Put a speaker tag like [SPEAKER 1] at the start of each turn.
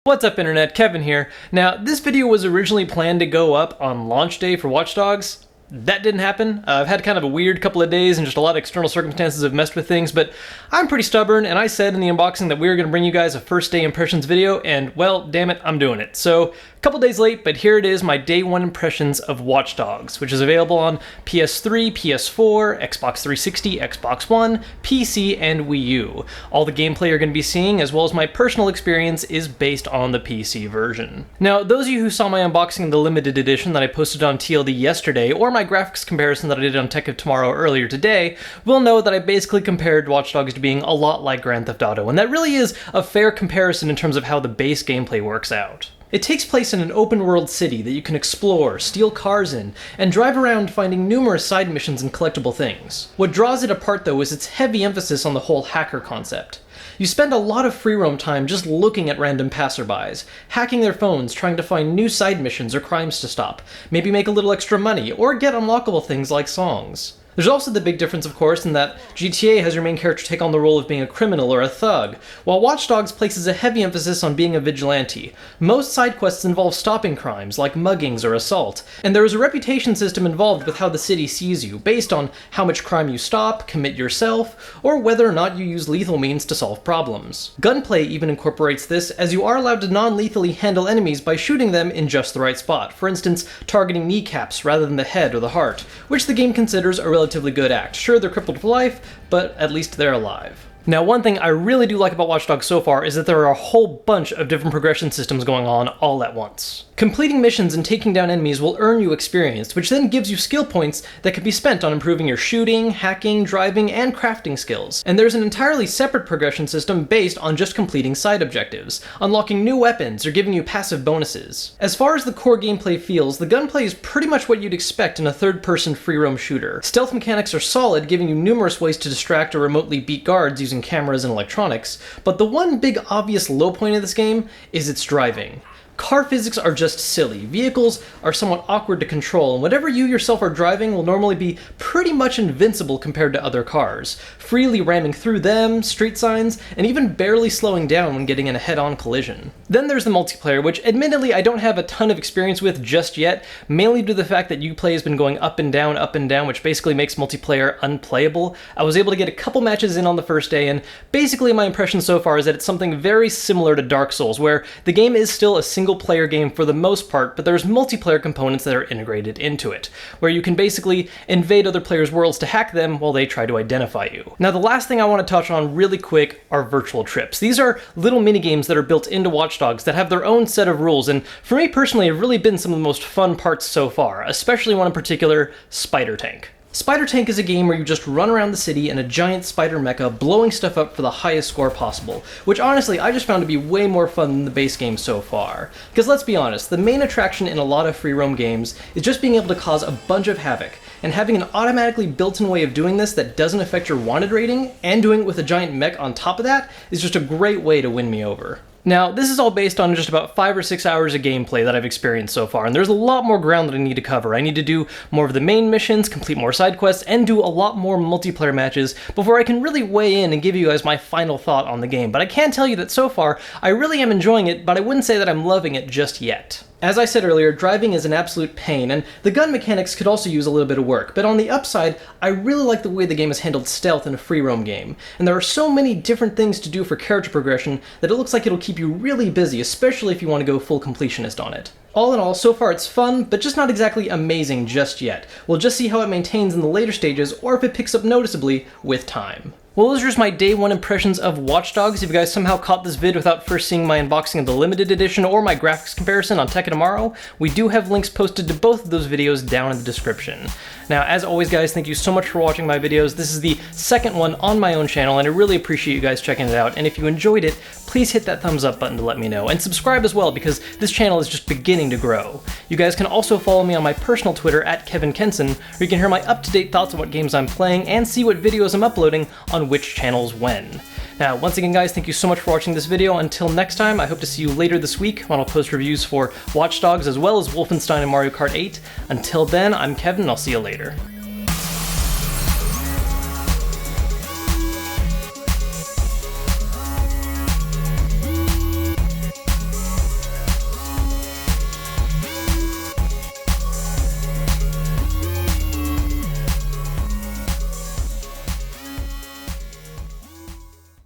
[SPEAKER 1] What's up internet, Kevin here. Now, this video was originally planned to go up on launch day for Watchdogs. That didn't happen. I've had kind of a weird couple of days and just a lot of external circumstances have messed with things, but I'm pretty stubborn and I said in the unboxing that we were going to bring you guys a first day impressions video and, well, damn it, I'm doing it. So, a couple days late, but here it is, my day one impressions of Watchdogs, which is available on PS3, PS4, Xbox 360, Xbox One, PC, and Wii U. All the gameplay you're going to be seeing, as well as my personal experience, is based on the PC version. Now, those of you who saw my unboxing of the limited edition that I posted on TLD yesterday, or my graphics comparison that I did on Tech of Tomorrow earlier today, will know that I basically compared Watchdogs to being a lot like Grand Theft Auto, and that really is a fair comparison in terms of how the base gameplay works out. It takes place in an open-world city that you can explore, steal cars in, and drive around finding numerous side missions and collectible things. What draws it apart though is its heavy emphasis on the whole hacker concept. You spend a lot of free roam time just looking at random passerbys, hacking their phones, trying to find new side missions or crimes to stop, maybe make a little extra money, or get unlockable things like songs. There's also the big difference, of course, in that GTA has your main character take on the role of being a criminal or a thug, while Watch Dogs places a heavy emphasis on being a vigilante. Most side quests involve stopping crimes, like muggings or assault, and there is a reputation system involved with how the city sees you, based on how much crime you stop, commit yourself, or whether or not you use lethal means to solve problems. Gunplay even incorporates this, as you are allowed to non-lethally handle enemies by shooting them in just the right spot, for instance, targeting kneecaps rather than the head or the heart, which the game considers a relatively good act. Sure, they're crippled for life, but at least they're alive. Now, one thing I really do like about Watch Dogs so far is that there are a whole bunch of different progression systems going on all at once. Completing missions and taking down enemies will earn you experience, which then gives you skill points that can be spent on improving your shooting, hacking, driving, and crafting skills. And there's an entirely separate progression system based on just completing side objectives, unlocking new weapons, or giving you passive bonuses. As far as the core gameplay feels, the gunplay is pretty much what you'd expect in a third-person free-roam shooter. Stealth mechanics are solid, giving you numerous ways to distract or remotely beat guards using cameras and electronics, but the one big obvious low point of this game is its driving. Car physics are just silly. Vehicles are somewhat awkward to control, and whatever you yourself are driving will normally be pretty much invincible compared to other cars, freely ramming through them, street signs, and even barely slowing down when getting in a head-on collision. Then there's the multiplayer, which admittedly I don't have a ton of experience with just yet, mainly due to the fact that Uplay has been going up and down, which basically makes multiplayer unplayable. I was able to get a couple matches in on the first day, and basically my impression so far is that it's something very similar to Dark Souls, where the game is still a single-player game for the most part, but there's multiplayer components that are integrated into it, where you can basically invade other players' worlds to hack them while they try to identify you. Now, the last thing I want to touch on really quick are virtual trips. These are little mini-games that are built into Watchdogs that have their own set of rules, and for me personally have really been some of the most fun parts so far, especially one in particular, Spider Tank. Spider Tank is a game where you just run around the city in a giant spider mecha blowing stuff up for the highest score possible, which honestly I just found to be way more fun than the base game so far. Because let's be honest, the main attraction in a lot of free roam games is just being able to cause a bunch of havoc, and having an automatically built-in way of doing this that doesn't affect your wanted rating, and doing it with a giant mech on top of that, is just a great way to win me over. Now, this is all based on just about 5 or 6 hours of gameplay that I've experienced so far, and there's a lot more ground that I need to cover. I need to do more of the main missions, complete more side quests, and do a lot more multiplayer matches before I can really weigh in and give you guys my final thought on the game. But I can tell you that so far, I really am enjoying it, but I wouldn't say that I'm loving it just yet. As I said earlier, driving is an absolute pain, and the gun mechanics could also use a little bit of work, but on the upside, I really like the way the game has handled stealth in a free roam game, and there are so many different things to do for character progression that it looks like it'll keep you really busy, especially if you want to go full completionist on it. All in all, so far it's fun, but just not exactly amazing just yet. We'll just see how it maintains in the later stages, or if it picks up noticeably with time. Well, those are just my day one impressions of Watchdogs. If you guys somehow caught this vid without first seeing my unboxing of the limited edition or my graphics comparison on Tech of Tomorrow, we do have links posted to both of those videos down in the description. Now, as always guys, thank you so much for watching my videos. This is the second one on my own channel, and I really appreciate you guys checking it out. And if you enjoyed it, please hit that thumbs up button to let me know, and subscribe as well, because this channel is just beginning to grow. You guys can also follow me on my personal Twitter at Kevin Kenson, where you can hear my up-to-date thoughts on what games I'm playing and see what videos I'm uploading on which channels when. Now, once again guys, thank you so much for watching this video. Until next time, I hope to see you later this week when I'll post reviews for Watch Dogs as well as Wolfenstein and Mario Kart 8. Until then, I'm Kevin, and I'll see you later.